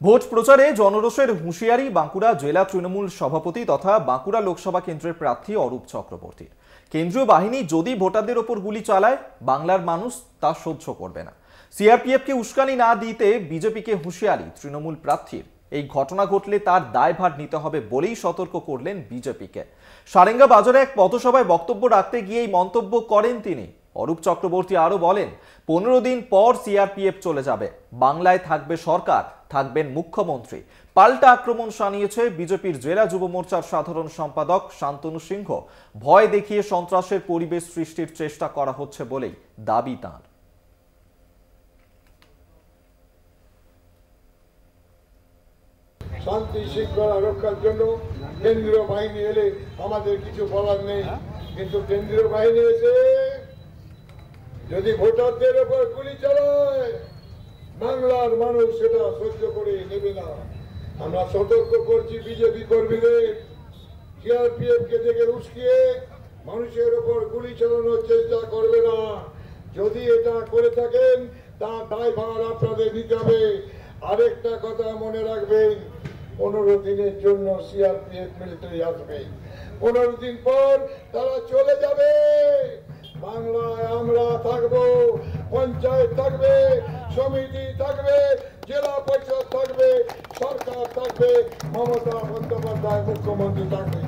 Vote প্রচারে জনরোষের হুঁশিয়ারি বাঁকুড়া জেলা তৃণমূল সভাপতি তথা বাঁকুড়া লোকসভা কেন্দ্রের প্রার্থী অরূপ চক্রবর্তীর। কেন্দ্রীয় বাহিনী যদি ভোটারদের ওপর গুলি চালায়, বাংলার মানুষ তা সহ্য করবে না। সিআরপিএফকে উস্কানি না দিতে বিজেপিকে হুঁশিয়ারি তৃণমূল প্রার্থীর। এই ঘটনা ঘটলে তার দায়ভার নিতে হবে বলেই সতর্ক করলেন বিজেপিকে। সারেঙ্গা বাজারে এক পথসভায় বক্তব্য রাখতে গিয়েই মন্তব্য করেন তিনি। অরূপ চক্রবর্তী আরো বলেন, 15 দিন পর সিআরপিএফ চলে যাবে, বাংলায় থাকবে সরকার, থাকবেন মুখ্যমন্ত্রী। পাল্টা আক্রমণ শানিয়েছে বিজেপির জেলা যুব মোর্চার সাধারণ সম্পাদক শান্তনু সিংহ। ভয় দেখিয়ে সন্ত্রাসের পরিবেশ সৃষ্টির চেষ্টা করা হচ্ছে বলেই দাবি তাঁর। শান্তি শৃঙ্খলা রক্ষার জন্য কেন্দ্রীয় বাহিনী এলে আমাদের কিছু বলার নেই, কিন্তু কেন্দ্রীয় বাহিনী এসে যদি ভোটারদের উপর গুলি চালায়, বাংলার মানুষ সেটা সহ্য করে নেবে না। আমরা সতর্ক করছি বিজেপি কর্মীদের, সিআরপিএফ কে দেখে উস্কিয়ে মানুষের উপর গুলি চালানোর চেষ্টা করবে না। যদি এটা করে থাকেন তার দায়ভার আপনাদের নিতে হবে। আরেকটা কথা মনে রাখবেন, 15 দিনের জন্য সিআরপিএফ মিলিটারি আসবে, 15 দিন পর তারা চলে যাবে। বাংলায় আমরা থাকবো, পঞ্চায়েত থাকবে, সমিতি থাকবে, জেলা পরিষদ থাকবে, সরকার থাকবে, মমতা বন্দ্যোপাধ্যায় মুখ্যমন্ত্রী থাকবে।